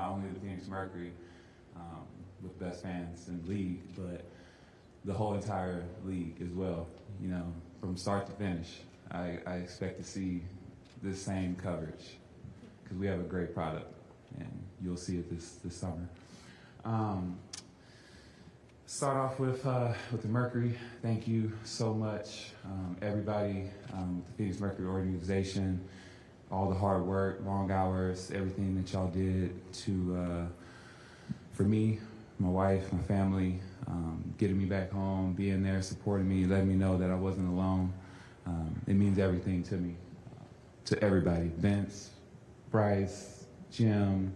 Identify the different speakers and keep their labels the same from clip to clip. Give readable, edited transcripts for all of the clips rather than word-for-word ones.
Speaker 1: not only the Phoenix Mercury with best fans in the league, but the whole entire league as well. You know, from start to finish, I expect to see this same coverage because we have a great product, and you'll see it this summer. Start off with the Mercury. Thank you so much, everybody, the Phoenix Mercury organization, all the hard work, long hours, everything that y'all did to for me, my wife, my family, getting me back home, being there, supporting me, letting me know that I wasn't alone. It means everything to me, to everybody. Vince, Bryce, Jim,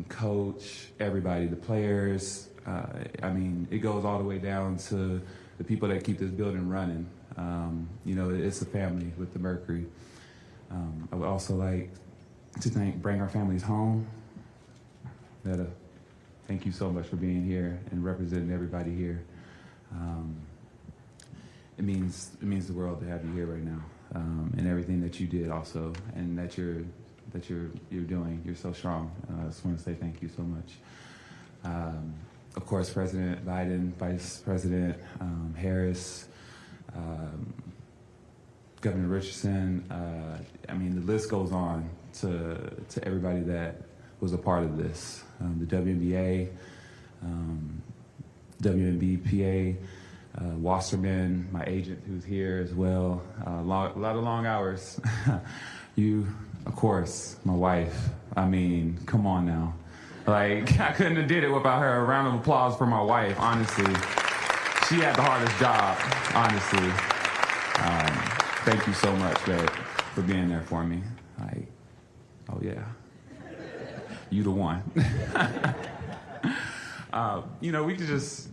Speaker 1: Coach, everybody, the players. It goes all the way down to the people that keep this building running. You know, it's a family with the Mercury. I would also like to bring our families home. Thank you so much for being here and representing everybody here. It means the world to have you here right now, and everything that you did also, and that you're doing. You're so strong. I just want to say thank you so much. Of course, President Biden, Vice President Harris, Governor Richardson. The list goes on to everybody that was a part of this. The WNBA, WNBA, Wasserman, my agent who's here as well. A lot of long hours. You, of course, my wife. Come on now. Like, I couldn't have did it without her. A round of applause for my wife, honestly. She had the hardest job, honestly. Thank you so much, babe, for being there for me. Like, oh yeah. You the one. We could just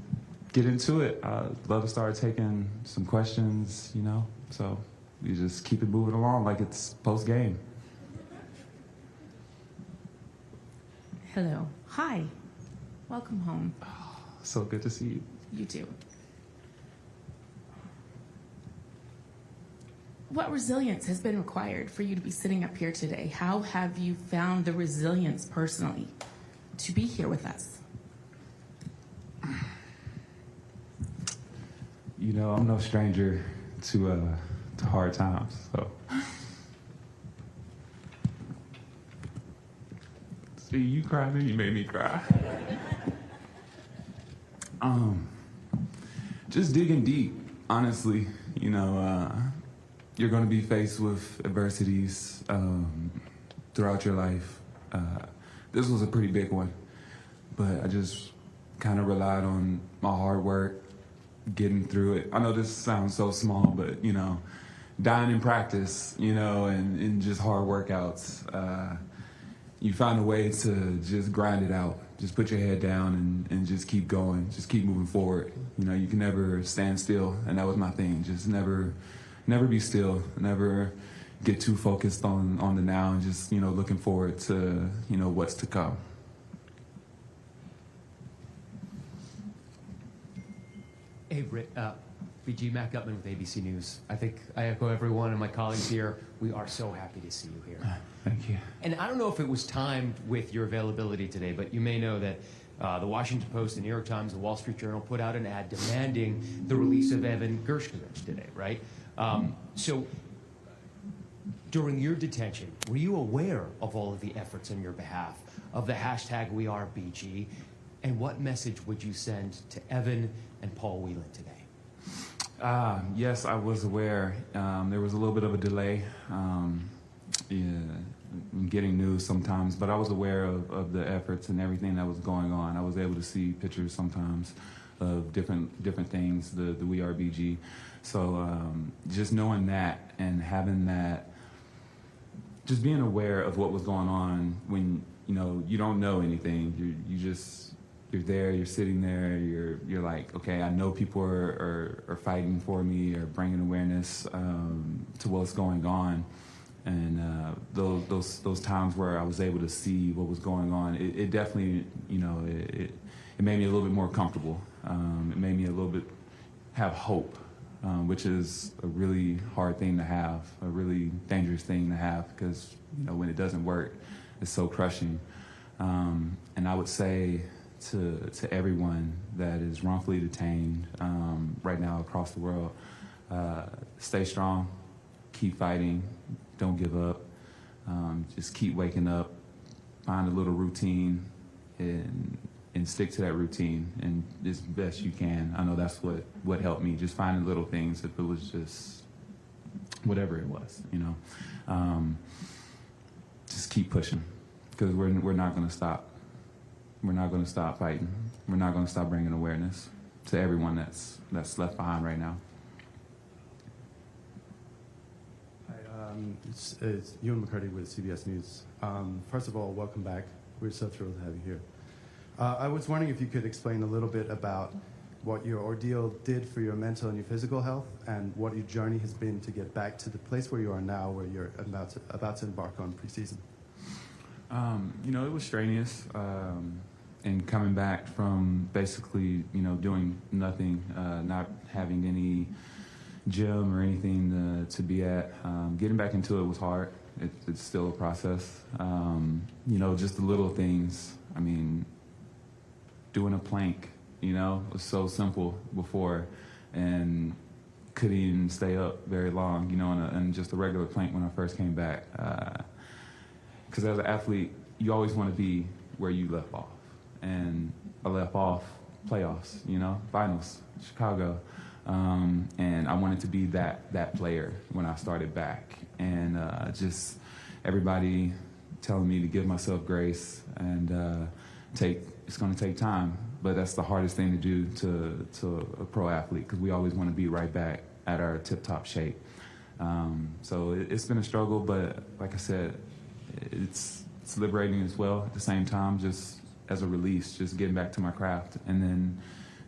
Speaker 1: get into it. I'd love to start taking some questions, so we just keep it moving along like it's post-game.
Speaker 2: Hello. Hi. Welcome home.
Speaker 1: Oh, so good to see you.
Speaker 2: You too. What resilience has been required for you to be sitting up here today? How have you found the resilience personally to be here with us?
Speaker 1: I'm no stranger to hard times, so. See, you cried and you made me cry. Just digging deep, honestly. You're going to be faced with adversities throughout your life. This was a pretty big one, but I just kind of relied on my hard work, getting through it. I know this sounds so small, but, dying in practice, and just hard workouts. You find a way to just grind it out. Just put your head down and just keep going. Just keep moving forward. You can never stand still, and that was my thing. Just never be still. Never get too focused on the now, and just looking forward to what's to come.
Speaker 3: Hey, Britt. BG Matt Gutman with ABC News. I think I echo everyone and my colleagues here. We are so happy to see you here.
Speaker 1: Thank you.
Speaker 3: And I don't know if it was timed with your availability today, but you may know that the Washington Post, the New York Times, the Wall Street Journal put out an ad demanding the release of Evan Gershkovich today, right? So during your detention, were you aware of all of the efforts on your behalf, of the hashtag WeAreBG, and what message would you send to Evan and Paul Whelan today?
Speaker 1: Yes, I was aware. There was a little bit of a delay in getting news sometimes, but I was aware of the efforts and everything that was going on. I was able to see pictures sometimes of different things, the WeAreBG. So just knowing that and having that, just being aware of what was going on when you don't know anything. You're there, you're sitting there, you're like, okay, I know people are fighting for me or bringing awareness to what's going on. And those times where I was able to see what was going on, it definitely, it made me a little bit more comfortable. It made me a little bit have hope, which is a really hard thing to have, a really dangerous thing to have, because when it doesn't work, it's so crushing. And I would say to everyone that is wrongfully detained right now across the world, stay strong, keep fighting, don't give up, just keep waking up, find a little routine, and stick to that routine and as best you can. I know that's what helped me, just finding little things, if it was just whatever it was, you know. Just keep pushing, because we're not going to stop. We're not going to stop fighting. We're not going to stop bringing awareness to everyone that's left behind right now.
Speaker 4: Hi, it's Ewan McCarty with CBS News. First of all, welcome back. We're so thrilled to have you here. I was wondering if you could explain a little bit about what your ordeal did for your mental and your physical health, and what your journey has been to get back to the place where you are now, where you're about to embark on preseason.
Speaker 1: You know, it was strenuous, and coming back from basically, you know, doing nothing, not having any gym or anything to be at. Getting back into it was hard. It's still a process. You know, just the little things. I mean, doing a plank, you know, was so simple before, and couldn't even stay up very long, you know, and just a regular plank when I first came back. Because as an athlete, you always want to be where you left off. And I left off playoffs, you know, finals, Chicago. And I wanted to be that player when I started back. And just everybody telling me to give myself grace and it's going to take time. But that's the hardest thing to do to a pro athlete, because we always want to be right back at our tip-top shape. So it's been a struggle, but like I said, it's liberating as well at the same time, just as a release, just getting back to my craft. And then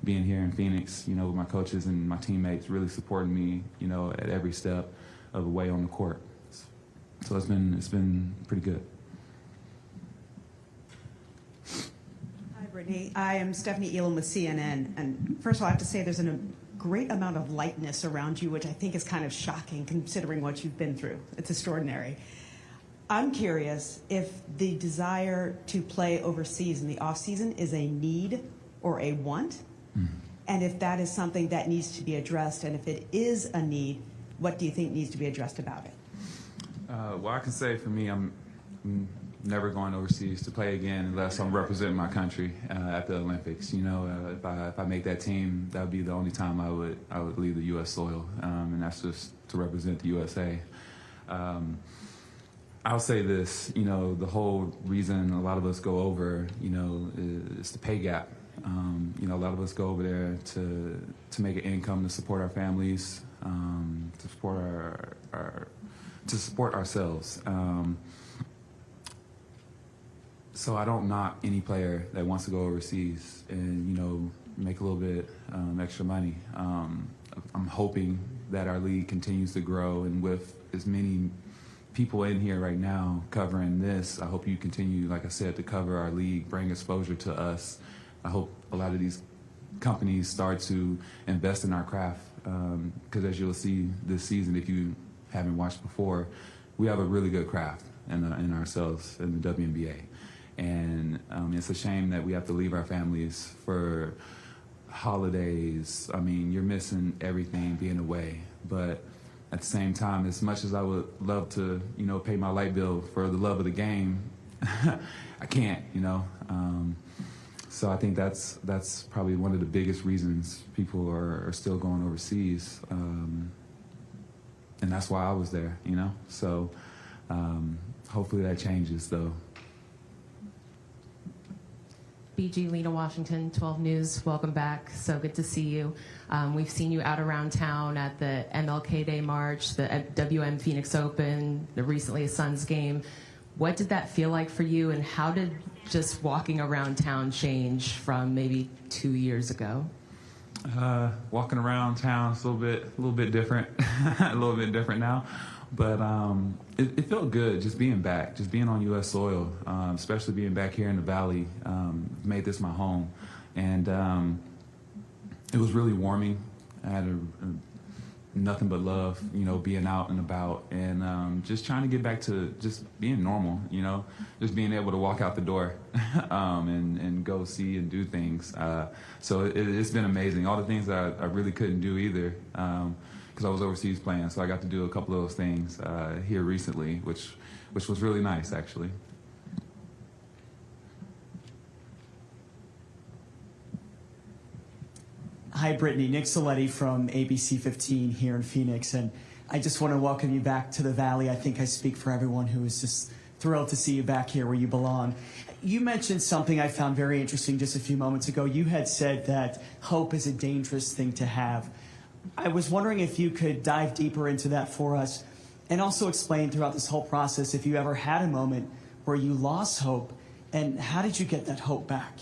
Speaker 1: being here in Phoenix, you know, with my coaches and my teammates really supporting me, you know, at every step of the way on the court. So it's been pretty good.
Speaker 5: Hi, Brittney. I am Stephanie Elam with CNN. And first of all, I have to say there's a great amount of lightness around you, which I think is kind of shocking considering what you've been through. It's extraordinary. I'm curious if the desire to play overseas in the off-season is a need or a want, and if that is something that needs to be addressed, and if it is a need, what do you think needs to be addressed about it?
Speaker 1: Well, I can say for me, I'm never going overseas to play again unless I'm representing my country at the Olympics. You know, if I make that team, that would be the only time I would leave the U.S. soil, and that's just to represent the USA. I'll say this, you know, the whole reason a lot of us go over, you know, is the pay gap. You know, a lot of us go over there to make an income to support our families, to support ourselves. So I don't knock any player that wants to go overseas and, you know, make a little bit extra money. I'm hoping that our league continues to grow, and with as many people in here right now covering this, I hope you continue, like I said, to cover our league, bring exposure to us. I hope a lot of these companies start to invest in our craft, because as you'll see this season, if you haven't watched before, we have a really good craft in ourselves in the WNBA. And it's a shame that we have to leave our families for holidays. I mean, you're missing everything being away, but at the same time, as much as I would love to, you know, pay my light bill for the love of the game, I can't, you know. So I think that's probably one of the biggest reasons people are still going overseas, and that's why I was there, you know. So hopefully that changes, though.
Speaker 6: BG, Lena Washington, 12 News. Welcome back. So good to see you. We've seen you out around town at the MLK Day March, the WM Phoenix Open, recently a Suns game. What did that feel like for you, and how did just walking around town change from maybe 2 years ago?
Speaker 1: Walking around town is a little bit different, a little bit different now. But it felt good just being back, just being on U.S. soil, especially being back here in the Valley. Made this my home. And it was really warming. I had a nothing but love, being out and about, and just trying to get back to just being normal, just being able to walk out the door and go see and do things. So it's been amazing. All the things that I really couldn't do either because I was overseas playing. So I got to do a couple of those things here recently, which was really nice, actually.
Speaker 7: Hi, Brittney. Nick Soletti from ABC 15 here in Phoenix, and I just want to welcome you back to the Valley. I think I speak for everyone who is just thrilled to see you back here where you belong. You mentioned something I found very interesting just a few moments ago. You had said that hope is a dangerous thing to have. I was wondering if you could dive deeper into that for us and also explain throughout this whole process if you ever had a moment where you lost hope, and how did you get that hope back?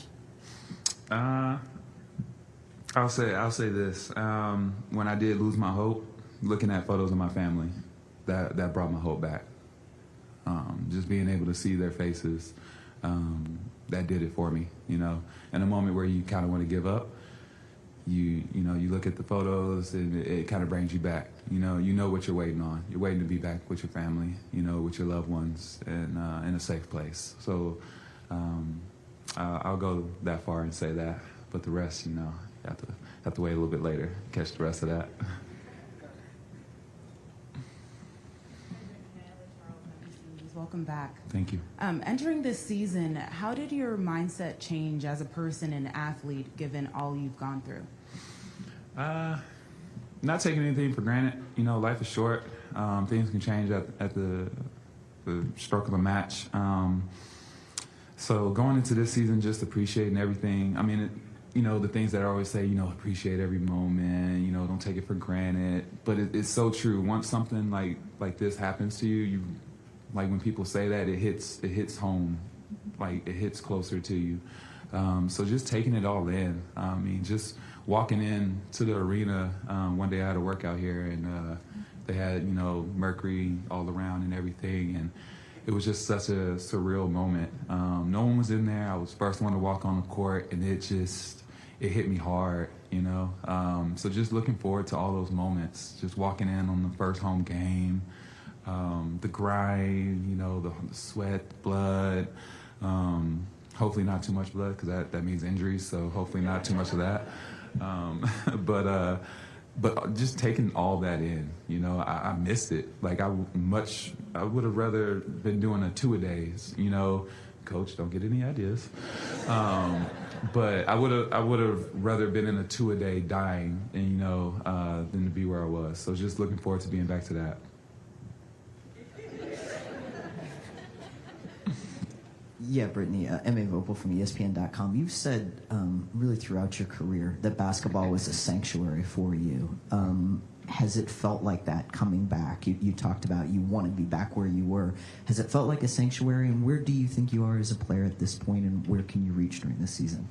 Speaker 1: I'll say this. When I did lose my hope, looking at photos of my family, that brought my hope back. Just being able to see their faces, that did it for me. In a moment where you kind of want to give up, you look at the photos and it kind of brings you back. You know what you're waiting on. You're waiting to be back with your family, with your loved ones, and in a safe place. So I'll go that far and say that. But the rest, have to wait a little bit later, catch the rest of that.
Speaker 2: Welcome back.
Speaker 1: Thank you.
Speaker 2: Entering this season, how did your mindset change as a person and athlete given all you've gone through?
Speaker 1: Not taking anything for granted. Life is short. Things can change at the stroke of a match. So going into this season, just appreciating everything. I mean, the things that I always say, appreciate every moment, don't take it for granted. But it's so true. Once something like this happens to you, like when people say that, it hits home, like it hits closer to you. So just taking it all in. I mean, just walking in to the arena. One day I had a workout here, and they had mercury all around and everything, and it was just such a surreal moment. No one was in there. I was the first one to walk on the court, and it hit me hard, So just looking forward to all those moments, just walking in on the first home game, the grind, the sweat, blood, hopefully not too much blood because that means injuries, so hopefully not too much of that. But just taking all that in, I missed it. Like I would have rather been doing a 2-a-days, Coach, don't get any ideas. But I would have rather been in a 2-a-day dying, and than to be where I was. So just looking forward to being back to that.
Speaker 8: Yeah, Brittney, M.A. Vopel from ESPN.com. You've said really throughout your career that basketball was a sanctuary for you. Has it felt like that coming back? You talked about you want to be back where you were. Has it felt like a sanctuary, and where do you think you are as a player at this point, and where can you reach during this season?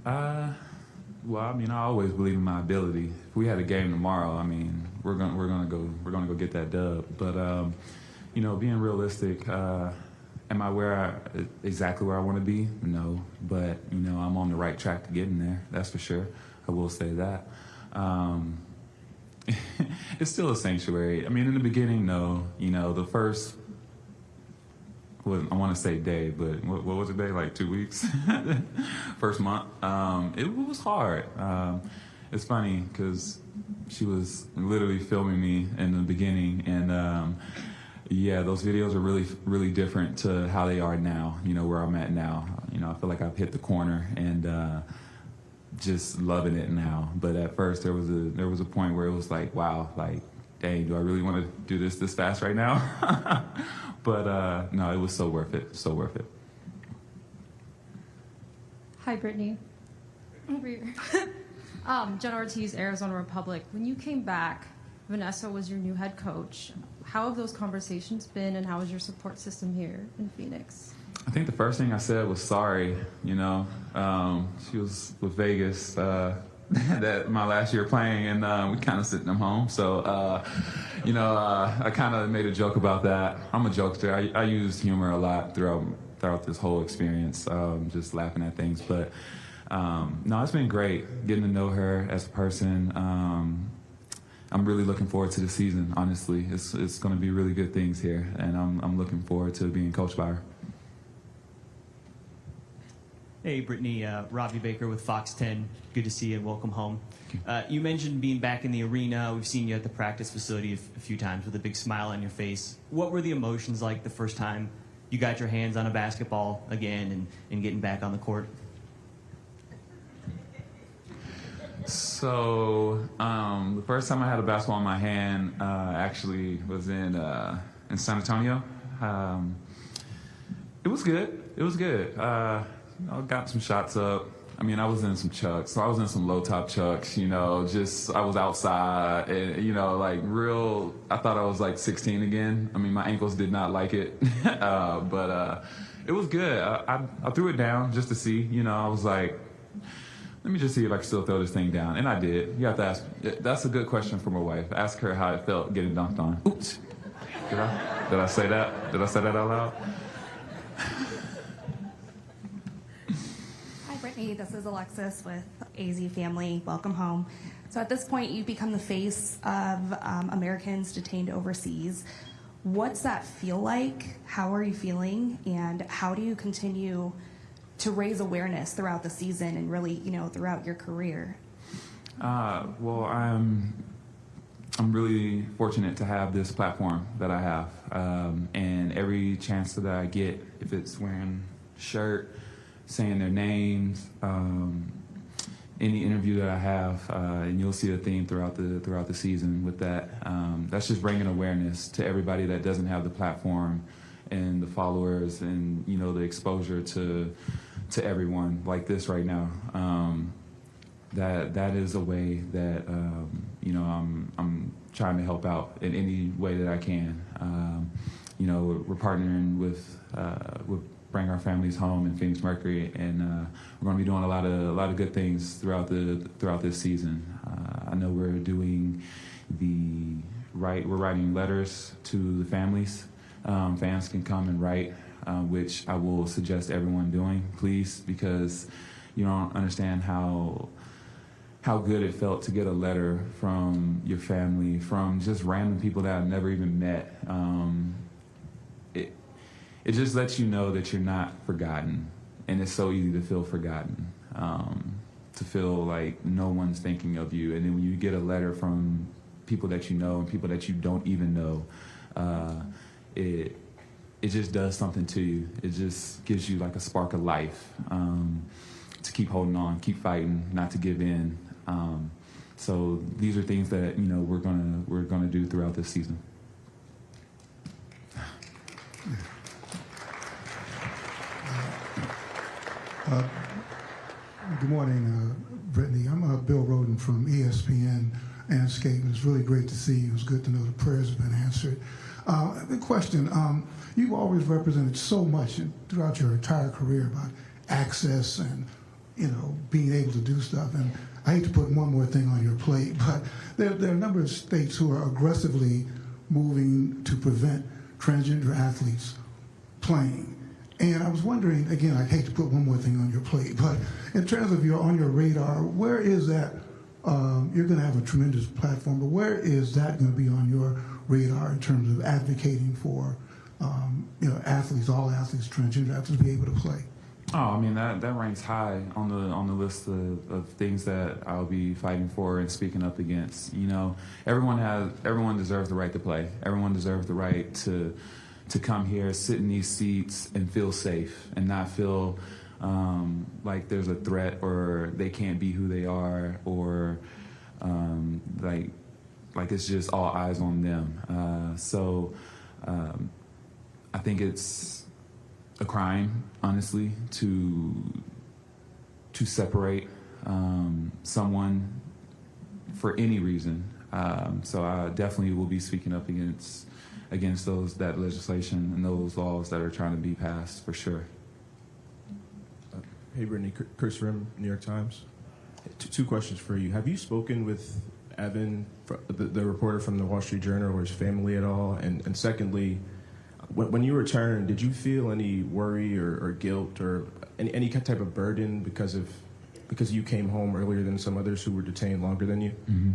Speaker 1: Well, I mean, I always believe in my ability. If we had a game tomorrow, I mean, we're gonna go get that dub. But being realistic, am I exactly where I want to be? No, but I'm on the right track to getting there. That's for sure. I will say that. It's still a sanctuary. I mean, in the beginning, no. The first, I want to say day, but what was it, day? Like 2 weeks? First month. It was hard. It's funny because she was literally filming me in the beginning, and yeah, those videos are really, really different to how they are now, where I'm at now. I feel like I've hit the corner, and just loving it now. But at first there was a point where it was like, wow, like, dang, do I really want to do this fast right now? But no, it was so worth it. So worth it.
Speaker 9: Hi, Brittney. Over here. Jen Ortiz, Arizona Republic. When you came back, Vanessa was your new head coach. How have those conversations been, and how is your support system here in Phoenix?
Speaker 1: I think the first thing I said was sorry. She was with Vegas that my last year playing, and we kind of sent them home. So, I kind of made a joke about that. I'm a jokester. I used humor a lot throughout this whole experience, just laughing at things. But no, it's been great getting to know her as a person. I'm really looking forward to the season. Honestly, it's going to be really good things here, and I'm looking forward to being coached by her.
Speaker 10: Hey, Brittney, Robbie Baker with Fox 10. Good to see you and welcome home. You mentioned being back in the arena. We've seen you at the practice facility a few times with a big smile on your face. What were the emotions like the first time you got your hands on a basketball again and getting back on the court?
Speaker 1: So the first time I had a basketball in my hand actually was in San Antonio. It was good. It was good. I got some shots up. I mean, I was in some chucks. So I was in some low-top chucks, I was outside and, like real, I thought I was like 16 again. I mean, my ankles did not like it, but it was good. I threw it down just to see, I was like, let me just see if I can still throw this thing down. And I did. You have to ask, that's a good question for my wife. Ask her how it felt getting dunked on. Oops. Did I say that? Did I say that out loud?
Speaker 11: Brittney, this is Alexis with AZ Family. Welcome home. So at this point, you've become the face of Americans detained overseas. What's that feel like? How are you feeling? And how do you continue to raise awareness throughout the season and really, throughout your career?
Speaker 1: Well, I'm really fortunate to have this platform that I have. And every chance that I get, if it's wearing a shirt, saying their names, any interview that I have, and you'll see a theme throughout the season with that. That's just bringing awareness to everybody that doesn't have the platform and the followers and the exposure to everyone like this right now. That is a way that I'm trying to help out in any way that I can. We're partnering with Bring Our Families Home in Phoenix Mercury, and we're going to be doing a lot of good things throughout this season. I know we're doing we're writing letters to the families. Fans can come and write, which I will suggest everyone doing, please, because you don't understand how good it felt to get a letter from your family, from just random people that I've never even met. It just lets you know that you're not forgotten, and it's so easy to feel forgotten, to feel like no one's thinking of you. And then when you get a letter from people that you know and people that you don't even know, it just does something to you. It just gives you like a spark of life to keep holding on, keep fighting, not to give in. So these are things that we're gonna do throughout this season.
Speaker 12: Good morning, Brittney. I'm Bill Roden from ESPN and Skate. It's really great to see you. It's good to know the prayers have been answered. The question, you've always represented so much throughout your entire career about access and, being able to do stuff. And I hate to put one more thing on your plate, but there are a number of states who are aggressively moving to prevent transgender athletes playing. And I was wondering, again, I hate to put one more thing on your plate, but in terms of on your radar, where is that? You're going to have a tremendous platform, but where is that going to be on your radar in terms of advocating for, athletes, all athletes, transgender athletes, to be able to play?
Speaker 1: Oh, I mean that ranks high on the list of things that I'll be fighting for and speaking up against. Everyone deserves the right to play. Everyone deserves the right to come here, sit in these seats, and feel safe, and not feel like there's a threat or they can't be who they are, or like it's just all eyes on them. So I think it's a crime, honestly, to separate someone for any reason. So I definitely will be speaking up against that legislation and those laws that are trying to be passed, for sure.
Speaker 13: Hey, Brittney, Chris Rim, New York Times. Two questions for you. Have you spoken with Evan, the reporter from the Wall Street Journal, or his family at all? And secondly, when you returned, did you feel any worry or guilt or any type of burden because you came home earlier than some others who were detained longer than you?
Speaker 1: Mm-hmm.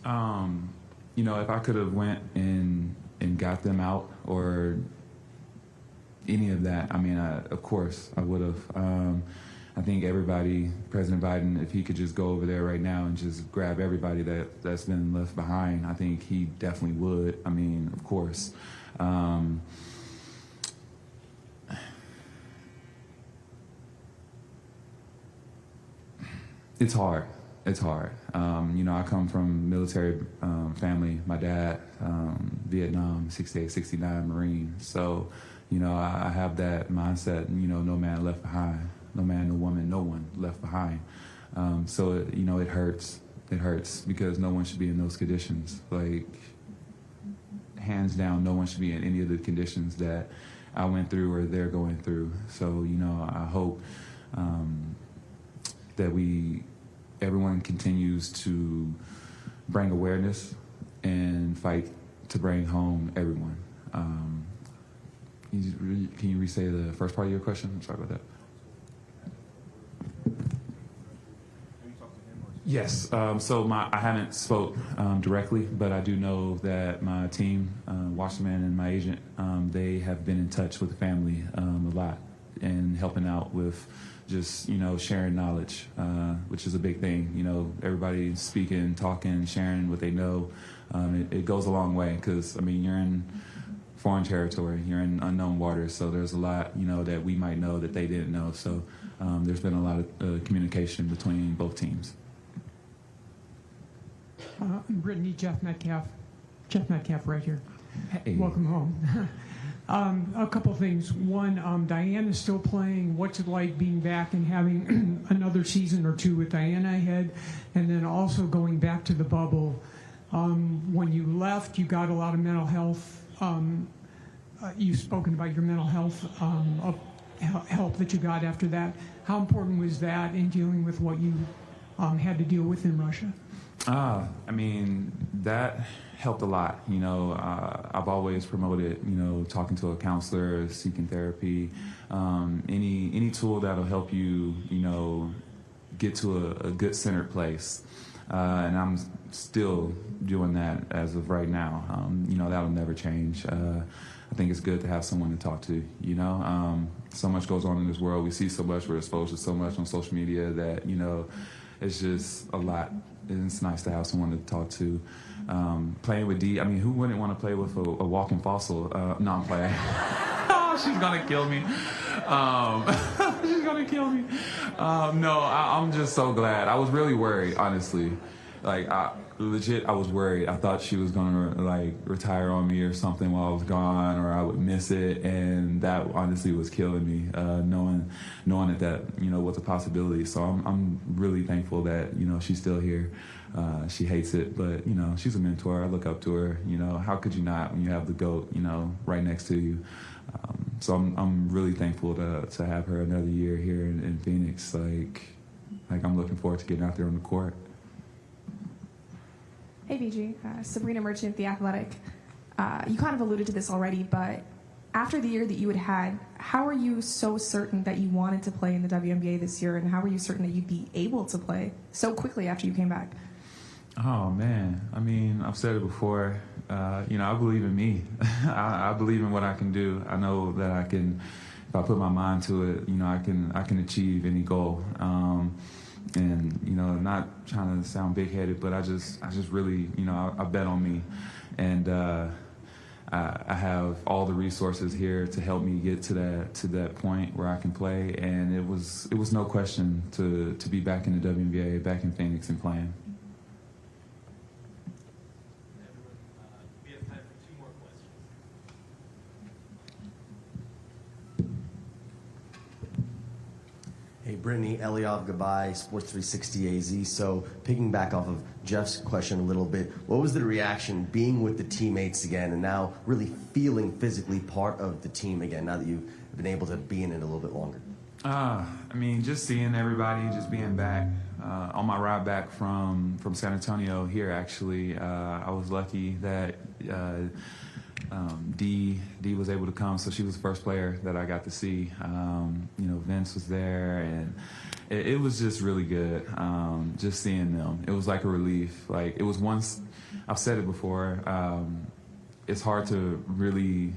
Speaker 1: You know, if I could have went and got them out or any of that, I mean, of course I would have. I think everybody, President Biden, if he could just go over there right now and just grab everybody that's been left behind, I think he definitely would. I mean, of course. It's hard. It's hard. You know, I come from military family. My dad, Vietnam, 68, 69 Marine. So, you know, I have that mindset, you know, no man left behind. No man, no woman, no one left behind. So, you know, it hurts. It hurts because no one should be in those conditions. Like, hands down, no one should be in any of the conditions that I went through or they're going through. So, you know, I hope that everyone continues to bring awareness and fight to bring home everyone. Can you re-say the first part of your question? I'm sorry about that. Yes. So I haven't spoke directly, but I do know that my team, Wasserman and my agent, they have been in touch with the family a lot and helping out with just, you know, sharing knowledge, which is a big thing. You know, everybody speaking, talking, sharing what they know. It goes a long way because, I mean, you're in foreign territory, you're in unknown waters, so there's a lot, you know, that we might know that they didn't know. So there's been a lot of communication between both teams.
Speaker 14: Brittney, Jeff Metcalf right here.
Speaker 1: Hey.
Speaker 14: Welcome home. A couple things. One, Diane is still playing. What's it like being back and having another season or two with Diana ahead? And then also going back to the bubble. When you left, you got a lot of mental health. You've spoken about your mental health help that you got after that. How important was that in dealing with what you had to deal with in Russia?
Speaker 1: I mean, that helped a lot. You know, I've always promoted, you know, talking to a counselor, seeking therapy, any tool that'll help you, you know, get to a good centered place. And I'm still doing that as of right now. You know, that'll never change. I think it's good to have someone to talk to, you know. So much goes on in this world. We see so much, we're exposed to so much on social media that, you know, it's just a lot. It's nice to have someone to talk to. Playing with Dee, I mean, who wouldn't want to play with a walking fossil? No, I'm playing. Oh, she's going to kill me. She's going to kill me. No, I'm just so glad. I was really worried, honestly. Like, I was worried. I thought she was going to, like, retire on me or something while I was gone, or I would miss it, and that honestly was killing me, knowing that, you know, was a possibility. So I'm really thankful that, you know, she's still here. She hates it, but, you know, she's a mentor. I look up to her. You know, how could you not when you have the GOAT, you know, right next to you? So I'm really thankful to have her another year here in Phoenix. Like I'm looking forward to getting out there on the court.
Speaker 15: Hey, BG. Sabrina Merchant, The Athletic. You kind of alluded to this already, but after the year that you had, how are you so certain that you wanted to play in the WNBA this year, and how were you certain that you'd be able to play so quickly after you came back?
Speaker 1: Oh, man. I mean, I've said it before. You know, I believe in me. I believe in what I can do. I know that I can, if I put my mind to it, you know, I can achieve any goal. And, you know, not trying to sound big-headed, but I just really, you know, I bet on me. And I have all the resources here to help me get to that point where I can play. And it was no question to be back in the WNBA, back in Phoenix and playing.
Speaker 10: We have time for 2 more questions.
Speaker 16: Hey, Brittney, Eliav Gabay, Sports 360 AZ. So, picking back off of Jeff's question a little bit, what was the reaction being with the teammates again and now really feeling physically part of the team again, now that you've been able to be in it a little bit longer?
Speaker 1: I mean, just seeing everybody, just being back. On my ride back from San Antonio here, actually, I was lucky that Dee was able to come, so she was the first player that I got to see. Vince was there, and it was just really good. Just seeing them, it was like a relief. Like, it was once, I've said it before, it's hard to really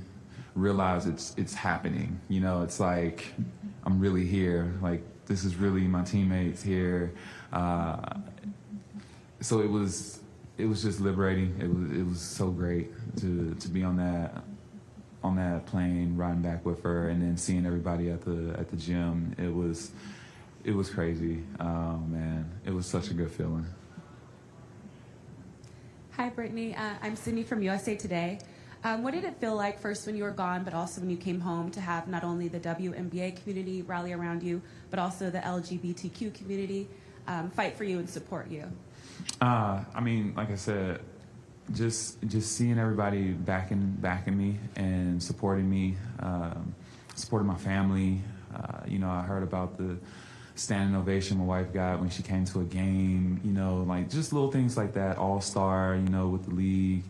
Speaker 1: realize it's happening. It's like I'm really here. Like, this is really my teammates here. So it was just liberating. It was so great to be on that plane, riding back with her, and then seeing everybody at the gym. It was crazy, man. It was such a good feeling.
Speaker 17: Hi, Brittney. I'm Sydney from USA Today. What did it feel like first when you were gone, but also when you came home, to have not only the WNBA community rally around you, but also the LGBTQ community fight for you and support you?
Speaker 1: Like I said, just seeing everybody backing me and supporting me, supporting my family. I heard about the standing ovation my wife got when she came to a game. Like, just little things like that. All-star, with the league.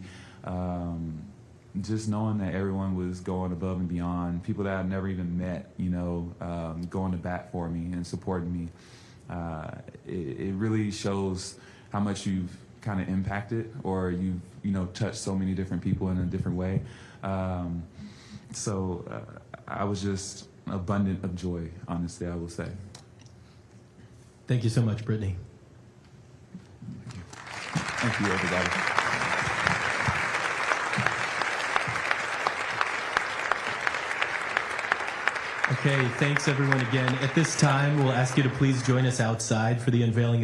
Speaker 1: Just knowing that everyone was going above and beyond. People that I've never even met, going to bat for me and supporting me. It really shows how much you've kind of impacted, or you've touched so many different people in a different way. So I was just abundant of joy, honestly, I will say.
Speaker 18: Thank you so much, Brittney.
Speaker 1: Thank you, everybody.
Speaker 18: Okay, thanks everyone again. At this time, we'll ask you to please join us outside for the unveiling of